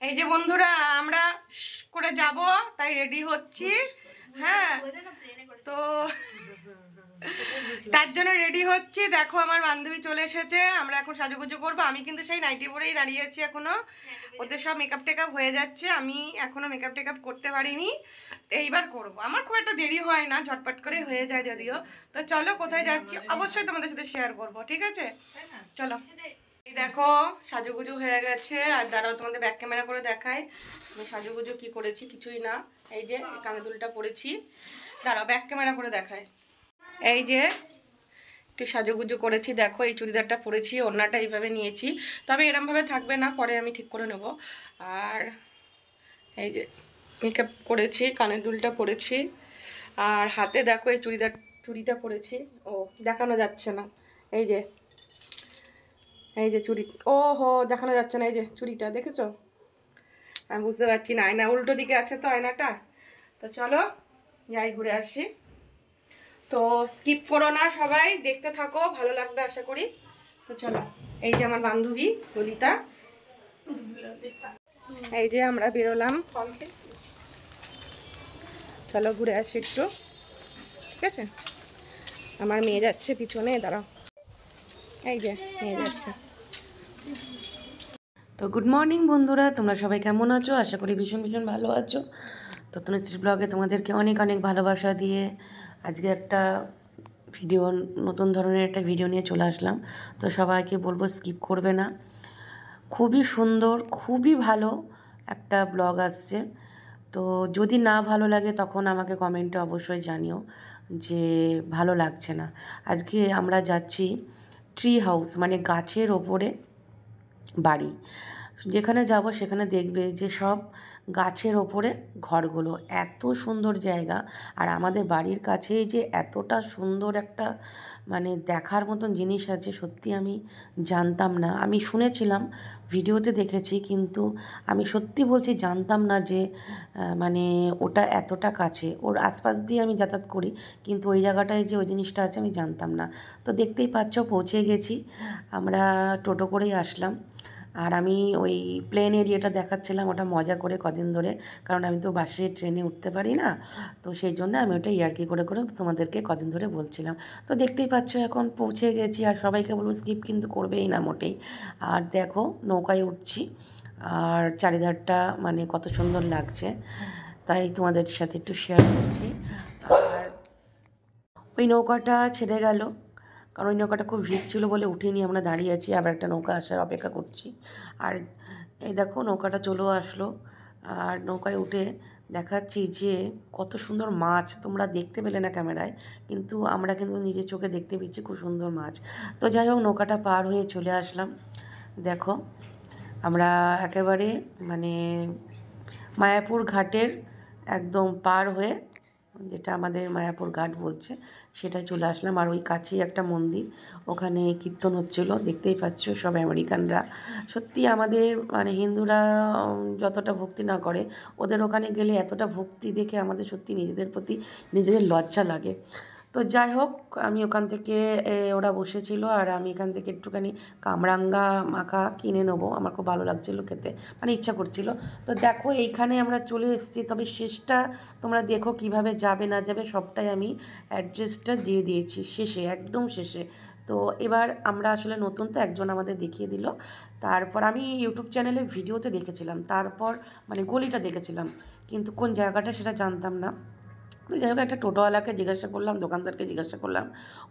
এই যে বন্ধুরা আমরা করে যাব, তাই রেডি হচ্ছি। হ্যাঁ, তো তার জন্য রেডি হচ্ছি। দেখো আমার বান্ধবী চলে এসেছে, আমরা এখন সাজুগুজু করবো। আমি কিন্তু সেই নাইটি পরেই দাঁড়িয়ে আছি এখনো। ওদের সব মেকআপ টেকআপ হয়ে যাচ্ছে, আমি এখনো মেকআপ টেকআপ করতে পারিনি। এইবার করব, আমার খুব একটা দেরি হয় না, ঝটপট করে হয়ে যায় যদিও। তো চলো কোথায় যাচ্ছি অবশ্যই তোমাদের সাথে শেয়ার করব, ঠিক আছে? চলো। এই দেখো সাজুগুজু হয়ে গেছে, আর দাঁড়াও তোমাদের ব্যাক ক্যামেরা করে দেখাই আমি সাজুগুজু কি করেছি। কিছুই না, এই যে কানে দুলটা পরেছি। দাঁড়াও ব্যাক ক্যামেরা করে দেখাই। এই যে একটু সাজুগুজু করেছি, দেখো এই চুড়িদারটা পরেছি, ওড়নাটা এইভাবে নিয়েছি, তবে এরমভাবে থাকবে না, পরে আমি ঠিক করে নেব। আর এই যে মেকআপ করেছি, কানের দুলটা পরেছি, আর হাতে দেখো এই চুড়িটা পরেছি। ও দেখানো যাচ্ছে না, এই যে এই যে চুড়ি, ও হো দেখানো যাচ্ছে না, এই যে চুড়িটা দেখেছো? আমি বুঝতে পারছি না, আয়না উল্টো দিকে আছে তো আয়নাটা। তো চলো যাই ঘুরে আসি। তো স্কিপ করো না, সবাই দেখতে থাকো, ভালো লাগবে আশা করি। তো চলো, এই যে আমার বান্ধবী ললিতা, এই যে আমরা বেরোলাম। চলো ঘুরে আসি একটু, ঠিক আছে? আমার মেয়ে যাচ্ছে পিছনে, দাঁড়াও, এই যে মেয়ে যাচ্ছে। তো গুড মর্নিং বন্ধুরা, তোমরা সবাই কেমন আছো? আশা করি ভীষণ ভীষণ ভালো আছো। তো তনুশ্রী ব্লগে তোমাদেরকে অনেক অনেক ভালোবাসা দিয়ে আজকে একটা ভিডিও, নতুন ধরনের একটা ভিডিও নিয়ে চলে আসলাম। তো সবাইকে বলবো স্কিপ করবে না, খুবই সুন্দর, খুবই ভালো একটা ব্লগ আসছে। তো যদি না ভালো লাগে তখন আমাকে কমেন্টে অবশ্যই জানিও যে ভালো লাগছে না। আজকে আমরা যাচ্ছি ট্রি হাউস, মানে গাছের ওপরে বাড়ি। যেখানে যাব সেখানে দেখবে যে সব গাছের ওপরে ঘরগুলো, এত সুন্দর জায়গা। আর আমাদের বাড়ির কাছেই যে এতটা সুন্দর একটা মানে দেখার মতন জিনিস আছে, সত্যি আমি জানতাম না। আমি শুনেছিলাম, ভিডিওতে দেখেছি, কিন্তু আমি সত্যি বলছি জানতাম না যে মানে ওটা এতটা কাছে। ওর আশপাশ দিয়ে আমি যাতায়াত করি, কিন্তু ওই জায়গাটায় যে ওই জিনিসটা আছে আমি জানতাম না। তো দেখতেই পাচ্ছ পৌঁছে গেছি, আমরা টোটো করেই আসলাম। আর আমি ওই প্লেন এরিয়াটা দেখাচ্ছিলাম, ওটা মজা করে কদিন ধরে, কারণ আমি তো বাসে ট্রেনে উঠতে পারি না। তো সেই জন্য আমি ওটা ইয়ার্কি করে করে তোমাদেরকে কদিন ধরে বলছিলাম। তো দেখতেই পাচ্ছ এখন পৌঁছে গেছি, আর সবাইকে বলবো স্কিপ কিন্তু করবেই না মোটেই। আর দেখো নৌকায় উঠছি, আর চারিধারটা মানে কত সুন্দর লাগছে, তাই তোমাদের সাথে একটু শেয়ার করছি। আর ওই নৌকাটা ছেড়ে গেল, কারণ ওই নৌকাটা খুব ভিড় ছিল বলে উঠিনি, আমরা দাঁড়িয়ে আছি, আবার একটা নৌকা আসার অপেক্ষা করছি। আর এই দেখো নৌকাটা চলেও আসলো, আর নৌকায় উঠে দেখাচ্ছি যে কত সুন্দর মাছ। তোমরা দেখতে পেলে না ক্যামেরায়, কিন্তু আমরা কিন্তু নিজের চোখে দেখতে পেয়েছি খুব সুন্দর মাছ। তো যাই হোক নৌকাটা পার হয়ে চলে আসলাম। দেখো আমরা একেবারে মানে মায়াপুর ঘাটের একদম পার হয়ে, যেটা আমাদের মায়াপুর ঘাট বলছে, সেটাই চলে আসলাম। আর ওই কাছেই একটা মন্দির, ওখানে কীর্তন হচ্ছিলো, দেখতেই পাচ্ছ সব আমেরিকানরা। সত্যি আমাদের মানে হিন্দুরা যতটা ভক্তি না করে, ওদের ওখানে গেলে এতটা ভক্তি দেখে আমাদের সত্যি নিজেদের প্রতি নিজেদের লজ্জা লাগে। তো যাই হোক আমি ওখান থেকে ওরা বসেছিল, আর আমি এখান থেকে একটুখানি কামরাঙ্গা মাখা কিনে নেবো, আমার খুব ভালো লাগছিলো খেতে, মানে ইচ্ছা করছিল। তো দেখো এইখানে আমরা চলে এসেছি, তবে শেষটা তোমরা দেখো কিভাবে যাবে না যাবে সবটাই আমি অ্যাড্রেসটা দিয়ে দিয়েছি শেষে, একদম শেষে। তো এবার আমরা আসলে নতুন, তো একজন আমাদের দেখিয়ে দিল। তারপর আমি ইউটিউব চ্যানেলে ভিডিওতে দেখেছিলাম, তারপর মানে গলিটা দেখেছিলাম, কিন্তু কোন জায়গাটা সেটা জানতাম না। তো যাই হোক একটা টোটোওয়ালাকে জিজ্ঞাসা করলাম, দোকানদারকে জিজ্ঞাসা করলাম,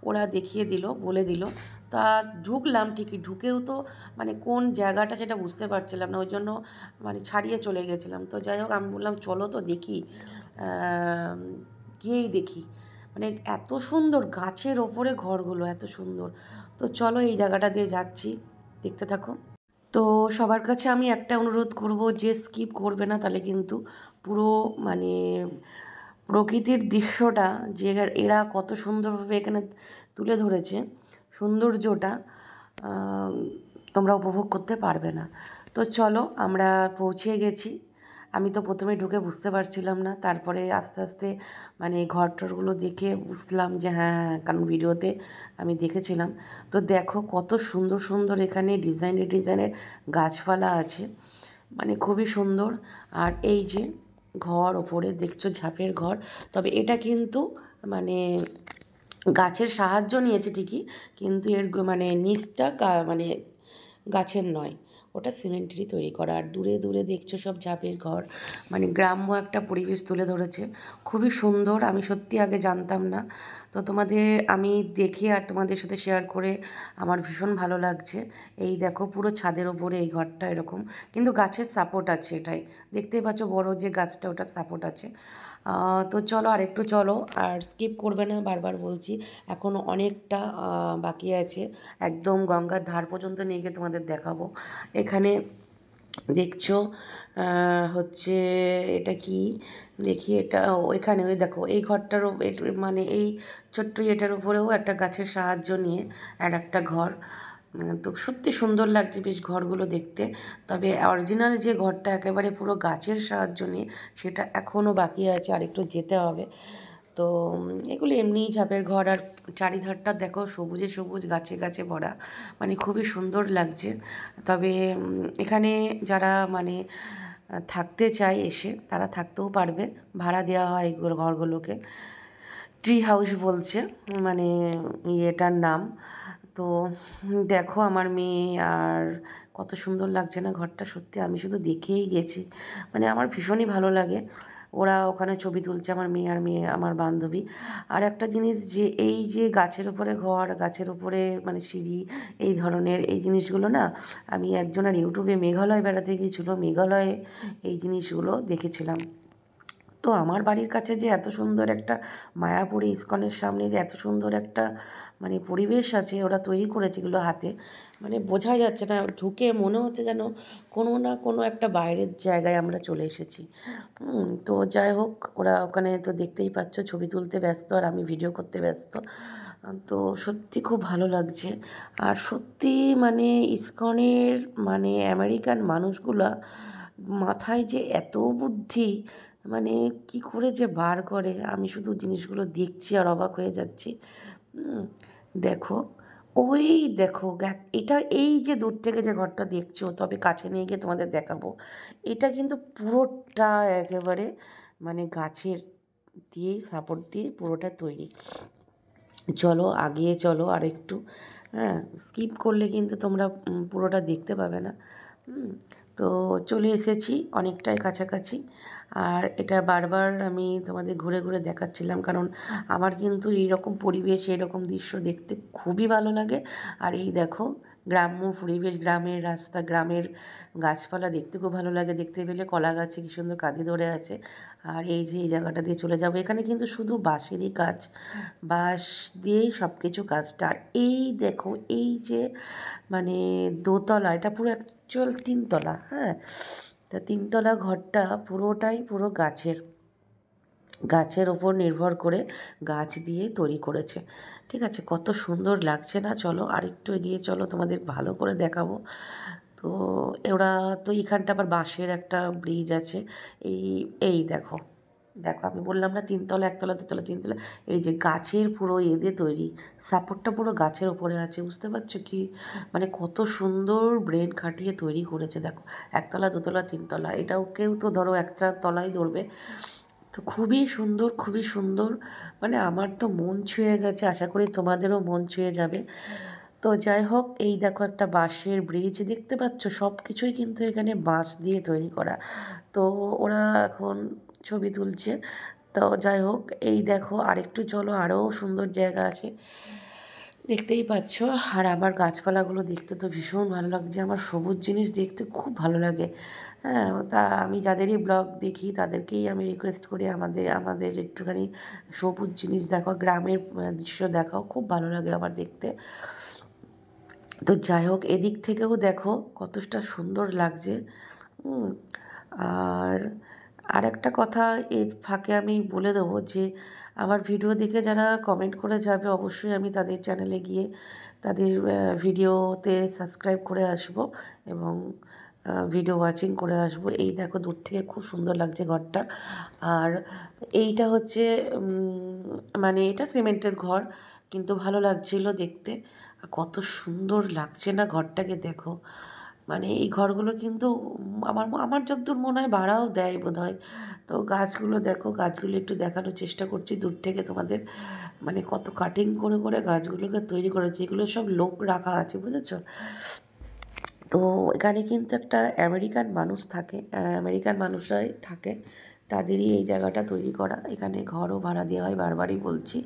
ওরা দেখিয়ে দিল, বলে দিল। তা ঢুকলাম, ঠিকই ঢুকেও তো মানে কোন জায়গাটা সেটা বুঝতে পারছিলাম না, ওই জন্য মানে ছাড়িয়ে চলে গেছিলাম। তো যাই হোক আমি বললাম চলো তো দেখি, গিয়েই দেখি, মানে এত সুন্দর গাছের ওপরে ঘরগুলো, এত সুন্দর। তো চলো এই জায়গাটা দিয়ে যাচ্ছি, দেখতে থাকো। তো সবার কাছে আমি একটা অনুরোধ করব যে স্কিপ করবে না, তাহলে কিন্তু পুরো মানে প্রকৃতির দৃশ্যটা যে এরা কত সুন্দরভাবে এখানে তুলে ধরেছে, সৌন্দর্যটা তোমরা উপভোগ করতে পারবে না। তো চলো আমরা পৌঁছে গেছি। আমি তো প্রথমে ঢুকে বুঝতে পারছিলাম না, তারপরে আস্তে আস্তে মানে ঘরটরগুলো দেখে বুঝলাম যে হ্যাঁ, কারণ ভিডিওতে আমি দেখেছিলাম। তো দেখো কত সুন্দর সুন্দর এখানে ডিজাইনের ডিজাইনের গাছপালা আছে, মানে খুবই সুন্দর। আর এই যে ঘর ওপরে দেখছো ঝাঁপের ঘর, তবে এটা কিন্তু মানে গাছের সাহায্য নিয়েছে ঠিকই, কিন্তু এর মানে নিচটা মানে গাছের নয়, ওটা সিমেন্টেরই তৈরি করা। আর দূরে দূরে দেখছো সব ঝাঁপের ঘর, মানে গ্রাম্য একটা পরিবেশ তুলে ধরেছে, খুবই সুন্দর। আমি সত্যি আগে জানতাম না, তো তোমাদের আমি দেখে আর তোমাদের সাথে শেয়ার করে আমার ভীষণ ভালো লাগছে। এই দেখো পুরো ছাদের ওপরে এই ঘরটা এরকম, কিন্তু গাছের সাপোর্ট আছে, এটাই দেখতেই পাচ্ছ বড় যে গাছটা ওটার সাপোর্ট আছে। তো চলো আর একটু চলো, আর স্কিপ করবে না, বারবার বলছি, এখনও অনেকটা বাকি আছে, একদম গঙ্গার ধার পর্যন্ত নিয়ে গিয়ে তোমাদের দেখাবো। এখানে দেখছো হচ্ছে এটা কি, দেখি এটা এখানে ওই দেখো এই ঘরটারও মানে এই ছোট্ট এটার উপরেও একটা গাছের সাহায্য নিয়ে আর একটা ঘর। তো সত্যি সুন্দর লাগছে বেশ ঘরগুলো দেখতে, তবে অরিজিনাল যে ঘরটা একেবারে পুরো গাছের সাহায্য নিয়ে, সেটা এখনও বাকি আছে, আর একটু যেতে হবে। তো এগুলো এমনিই ঝাপের ঘর, আর চারিধারটা দেখো সবুজে সবুজ, গাছে গাছে ভরা, মানে খুবই সুন্দর লাগছে। তবে এখানে যারা মানে থাকতে চায় এসে, তারা থাকতেও পারবে, ভাড়া দেওয়া হয় এইগুলো ঘরগুলোকে, ট্রি হাউস বলছে মানে ইয়েটার নাম। তো দেখো আমার মেয়ে, আর কত সুন্দর লাগছে না ঘরটা, সত্যি আমি শুধু দেখেই গেছি, মানে আমার ভীষণই ভালো লাগে। ওরা ওখানে ছবি তুলছে, আমার মেয়ে আর মেয়ে আমার বান্ধবী। আর একটা জিনিস, যে এই যে গাছের উপরে ঘর, গাছের উপরে মানে সিঁড়ি, এই ধরনের এই জিনিসগুলো না, আমি একজনের ইউটিউবে মেঘালয় বেড়াতে গিয়েছিলো, মেঘালয়ে এই জিনিসগুলো দেখেছিলাম। তো আমার বাড়ির কাছে যে এত সুন্দর একটা মায়াপুরী ইস্কনের সামনে যে এত সুন্দর একটা মানে পরিবেশ আছে, ওরা তৈরি করেছে এগুলো হাতে, মানে বোঝাই যাচ্ছে না, ঢুকে মনে হচ্ছে যেন কোনো না কোনো একটা বাইরের জায়গায় আমরা চলে এসেছি। তো যাই হোক, ওরা ওখানে তো দেখতেই পাচ্ছ ছবি তুলতে ব্যস্ত, আর আমি ভিডিও করতে ব্যস্ত। তো সত্যি খুব ভালো লাগছে। আর সত্যি মানে ইস্কনের মানে আমেরিকান মানুষগুলা মাথায় যে এত বুদ্ধি, মানে কি করে যে বার করে, আমি শুধু জিনিসগুলো দেখছি আর অবাক হয়ে যাচ্ছি। দেখো, ওই দেখো এটা, এই যে দূর থেকে যে ঘরটা দেখছো, তবে কাছে নিয়ে গিয়ে তোমাদের দেখাবো, এটা কিন্তু পুরোটা একেবারে মানে গাছের দিয়েই সাপোর্ট দিয়ে পুরোটা তৈরি। চলো আগিয়ে চলো আর একটু, হ্যাঁ, স্কিপ করলে কিন্তু তোমরা পুরোটা দেখতে পাবে না। তো চলে এসেছি অনেকটাই কাছাকাছি, আর এটা বারবার আমি তোমাদের ঘুরে ঘুরে দেখাচ্ছিলাম, কারণ আমার কিন্তু এইরকম পরিবেশ, এইরকম দৃশ্য দেখতে খুবই ভালো লাগে। আর এই দেখো গ্রাম্য পরিবেশ, গ্রামের রাস্তা, গ্রামের গাছপালা দেখতে খুব ভালো লাগে। দেখতে পেলে কলা গাছে কী সুন্দর কাঁদি ধরে আছে। আর এই যে এই জায়গাটা দিয়ে চলে যাবো, এখানে কিন্তু শুধু বাঁশেরই কাজ, বাঁশ দিয়েই সব কিছু কাজটা। আর এই দেখো এই যে মানে দোতলা, এটা পুরো অ্যাকচুয়াল তিনতলা, হ্যাঁ, তা তিনতলা ঘরটা পুরোটাই পুরো গাছের, গাছের ওপর নির্ভর করে গাছ দিয়ে তৈরি করেছে। ঠিক আছে, কত সুন্দর লাগছে না? চলো আর একটু এগিয়ে চলো, তোমাদের ভালো করে দেখাবো। তো ওরা তো এইখানটা আবার বাঁশের একটা ব্রিজ আছে। এই এই দেখো, দেখো আমি বললাম না তিনতলা, একতলা, দুতলা, তিনতলা, এই যে গাছের পুরো দিয়ে তৈরি, সাপোর্টটা পুরো গাছের ওপরে আছে, বুঝতে পারছো কি মানে কত সুন্দর ব্রেন খাটিয়ে তৈরি করেছে। দেখো একতলা, দুতলা, তিনতলা, এটাও কেউ তো ধরো একটা তলাই ধরবে। তো খুবই সুন্দর, খুবই সুন্দর, মানে আমার তো মন ছুঁয়ে গেছে, আশা করি তোমাদেরও মন ছুঁয়ে যাবে। তো যাই হোক, এই দেখো একটা বাঁশের ব্রিজ দেখতে পাচ্ছ, সব কিছুই কিন্তু এখানে বাঁশ দিয়ে তৈরি করা। তো ওরা এখন ছবি তুলছে। তো যাই হোক, এই দেখো আরেকটু চলো, আরও সুন্দর জায়গা আছে, দেখতেই পাচ্ছ। আর আমার গাছপালাগুলো দেখতে তো ভীষণ ভালো লাগছে, আমার সবুজ জিনিস দেখতে খুব ভালো লাগে। হ্যাঁ, তা আমি যাদেরই ব্লগ দেখি তাদেরকেই আমি রিকোয়েস্ট করি, আমাদের আমাদের একটুখানি সবুজ জিনিস দেখাও, গ্রামের দৃশ্য দেখাও, খুব ভালো লাগে আমার দেখতে। তো যাই হোক, এদিক থেকেও দেখো কতটা সুন্দর লাগছে। আর আরেকটা কথা এর ফাঁকে আমি বলে দেবো, যে আমার ভিডিও দেখে যারা কমেন্ট করে যাবে, অবশ্যই আমি তাদের চ্যানেলে গিয়ে তাদের ভিডিওতে সাবস্ক্রাইব করে আসব, এবং ভিডিও ওয়াচিং করে আসব। এই দেখো দূর থেকে খুব সুন্দর লাগছে ঘরটা। আর এইটা হচ্ছে মানে এটা সিমেন্টের ঘর, কিন্তু ভালো লাগছিল দেখতে। আর কত সুন্দর লাগছে না ঘরটাকে, দেখো মানে এই ঘরগুলো কিন্তু আমার আমার যতদূর মনে হয় ভাড়াও দেয় বোধহয়। তো গাছগুলো দেখো, গাছগুলো একটু দেখানোর চেষ্টা করছি দূর থেকে তোমাদের। মানে কত কাটিং করে করে গাছগুলোকে তৈরি করেছে, এগুলো সব লোক রাখা আছে, বুঝেছো? তো এখানে কিন্তু একটা আমেরিকান মানুষ থাকে, আমেরিকান মানুষরাই থাকে, তাদেরই এই জায়গাটা তৈরি করা। এখানে ঘরও ভাড়া দেওয়া হয়, বারবারই বলছি।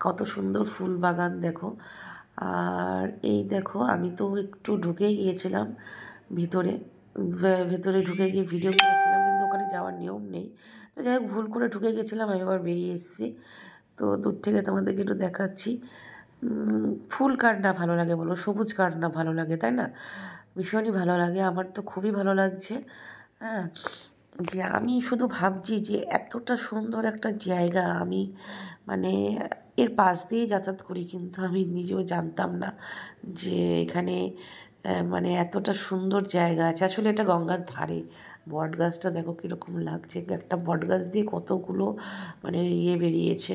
কত সুন্দর ফুল বাগান দেখো। আর এই দেখো, আমি তো একটু ঢুকেই গিয়েছিলাম ভিতরে, ভেতরে ঢুকে গিয়ে ভিডিও করেছিলাম, কিন্তু ওখানে যাওয়ার নিয়ম নেই। তো যাই হোক, ভুল করে ঢুকে গেছিলাম, আমি আবার বেরিয়ে এসেছি। তো দূর থেকে তোমাদেরকে একটু দেখাচ্ছি। ফুল কার না ভালো লাগে বলো, সবুজ কার না ভালো লাগে, তাই না? ভীষণই ভালো লাগে, আমার তো খুবই ভালো লাগছে। হ্যাঁ, যে আমি শুধু ভাবছি যে এতটা সুন্দর একটা জায়গা, আমি মানে এর পাশ দিয়ে যাতায়াত করি, কিন্তু আমি নিজেও জানতাম না যে এখানে মানে এতটা সুন্দর জায়গা আছে। আসলে এটা গঙ্গার ধারে। বট গাছটা দেখো কীরকম লাগছে, একটা বট গাছ দিয়ে কতগুলো মানে বেরিয়েছে।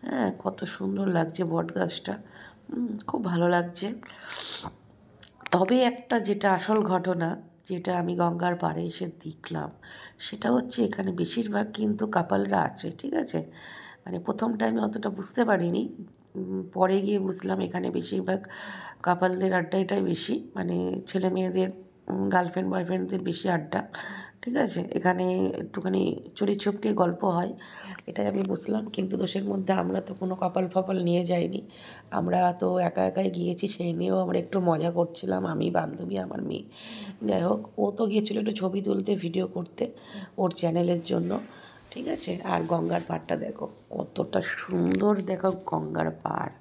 হ্যাঁ, কত সুন্দর লাগছে বট গাছটা, খুব ভালো লাগছে। তবে একটা যেটা আসল ঘটনা, যেটা আমি গঙ্গার পাড়ে এসে দেখলাম, সেটা হচ্ছে এখানে বেশিরভাগ কিন্তু কাপলরা আছে, ঠিক আছে? মানে প্রথম টাইমে অতটা বুঝতে পারিনি, পরে গিয়ে বুঝলাম এখানে বেশিরভাগ কাপলদের আড্ডাটাই বেশি, মানে ছেলে মেয়েদের গার্লফ্রেন্ড বয়ফ্রেন্ডদের বেশি আড্ডা, ঠিক আছে? এখানে একটুখানি চুরি চুপকে গল্প হয়, এটাই আমি বুঝলাম। কিন্তু দোষের মধ্যে আমরা তো কোনো কপাল ফপাল নিয়ে যাইনি, আমরা তো একা একাই গিয়েছি, সেই নিয়েও আমরা একটু মজা করছিলাম, আমি, বান্ধবী, আমার মেয়ে। যাই হোক, ও তো গিয়েছিলো একটু ছবি তুলতে, ভিডিও করতে ওর চ্যানেলের জন্য, ঠিক আছে? আর গঙ্গার পাড়টা দেখো কতটা সুন্দর, দেখো গঙ্গার পাড়।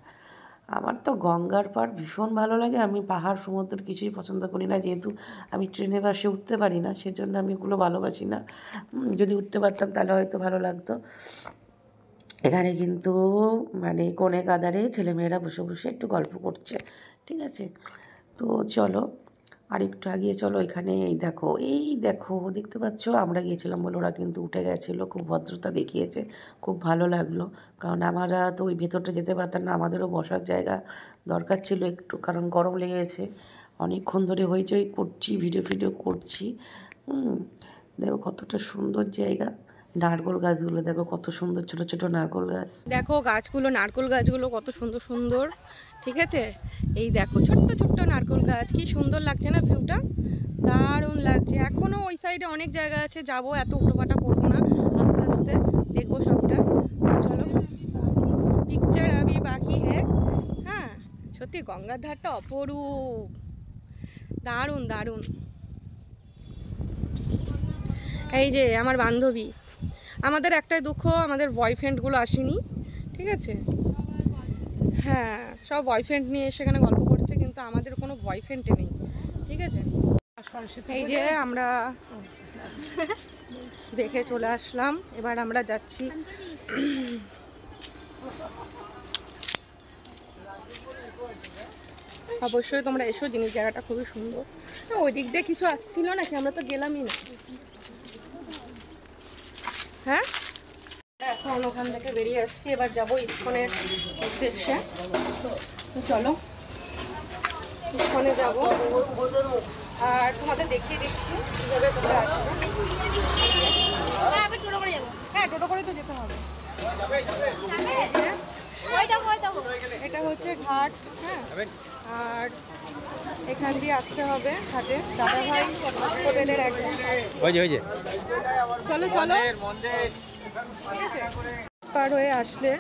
আমার তো গঙ্গার পাড় ভীষণ ভালো লাগে। আমি পাহাড় সমুদ্র কিছুই পছন্দ করি না, যেহেতু আমি ট্রেনে বাসে উঠতে পারি না, সেজন্য আমি এগুলো ভালোবাসি না। যদি উঠতে পারতাম তাহলে হয়তো ভালো লাগতো। এখানে কিন্তু মানে কোণে কাদারে ছেলেমেয়েরা বসে বসে একটু গল্প করছে, ঠিক আছে? তো চলো আর একটু আগিয়ে চলো। এখানে এই দেখো দেখতে পাচ্ছ, আমরা গিয়েছিলাম বলে ওরা কিন্তু উঠে গেছিলো, খুব ভদ্রতা দেখিয়েছে, খুব ভালো লাগলো। কারণ আমরা তো ওই ভেতরটা যেতে পারতাম না, আমাদেরও বসার জায়গা দরকার ছিল একটু, কারণ গরম লেগেছে। অনেকক্ষণ ধরে হইচই করছি, ভিডিও করছি। দেখো কতটা সুন্দর জায়গা। নারকেল গাছগুলো দেখো কত সুন্দর, ছোট ছোট নারকেল গাছ। দেখো গাছগুলো, নারকেল গাছগুলো কত সুন্দর সুন্দর, ঠিক আছে? এই দেখো ছোট্ট ছোট্ট নারকেল গাছ, কি সুন্দর লাগছে না ভিউটা, দারুণ লাগছে। এখনও ওই সাইডে অনেক জায়গা আছে, যাবো, এত উল্টোপাটা করবো না, আস্তে আস্তে দেখবো সবটা। চলো, পিকচার আবি বাকি হ্যাঁ। হ্যাঁ, সত্যি গঙ্গার ধারটা অপরূপ, দারুণ দারুণ। এই যে আমার বান্ধবী, আমাদের একটাই দুঃখ, আমাদের বয়ফ্রেন্ডগুলো আসেনি, ঠিক আছে? হ্যাঁ, সব বয়ফ্রেন্ড নিয়ে সেখানে গল্প করছে, কিন্তু আমাদের কোনো বয়ফ্রেন্ডে নেই, ঠিক আছে? এই যে আমরা দেখে চলে আসলাম, এবার আমরা যাচ্ছি। অবশ্যই তোমরা এসো, জিনিস জায়গাটা খুবই সুন্দর। ওই দিক দিয়ে কিছু আসছিল নাকি, আমরা তো গেলামই না। হ্যাঁ, এখন ওখান থেকে বেরিয়ে আসছি, এবার যাবো ইস্কনের উদ্দেশ্যে। তো চলো ইস্কনে যাবো, আর তোমাদের দেখিয়ে দিচ্ছি কীভাবে তোমরা আসবে। হ্যাঁ, টোটো করে তো যেতে হবে। এটা হচ্ছে ঘাট, হ্যাঁ, আর এখান দিয়ে আসতে হবে ঘাটে। দাদাভাই হোটেলের একদম। চলো চলো, ঠিক আছে? পার হয়ে আসলে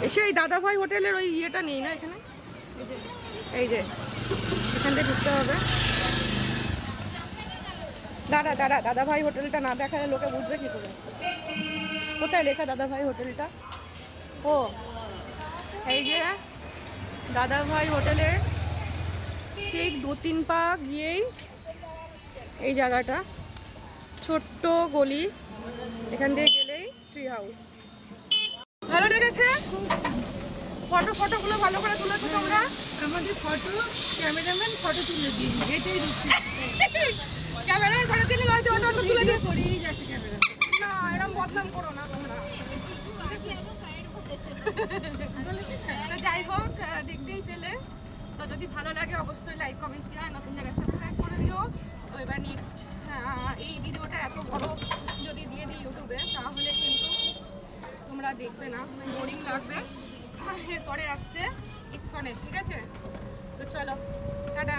এসে এই দাদাভাই হোটেলের ওই ইয়েটা নেই না এখানে, এই যে এখান থেকে ঢুকতে হবে। দাদাভাই হোটেলটা না দেখালে লোকে বুঝবে কি করে? কোথায় লেখা দাদাভাই হোটেলটা? ও, এই যে দাদাভাই হোটেলের ঠিক 2-3 পা গিয়েই এই জায়গাটা, ছোট্ট গলি, এখান দিয়ে গেলেই ট্রি হাউস। ভালো লেগেছে? ফটোগুলো ভালো করে তুলেছো তোমরা? আমাদের ফটো ক্যামেরাম্যান ফটো তুলে দিই, এটাই রুচি। ক্যামেরাম্যান ফটো তুলে নয়তো ওটা তো তুলে দিয়ে করেই যাচ্ছে ক্যামেরা। না, এরকম বদনাম করো না তোমরা। যাই হোক, দেখতেই পেলে তো, যদি ভালো লাগে অবশ্যই লাইক কমেন্ট শেয়ার, নতুন জায়গায় সাবস্ক্রাইব করে দিও। তো এবার নেক্সট এই ভিডিওটা এত বড় যদি দিয়ে দিই ইউটিউবে তাহলে কিন্তু তোমরা দেখবে না, বোরিং লাগবে। এরপরে আসছে ইসকনে, ঠিক আছে? তো চলো টাটা।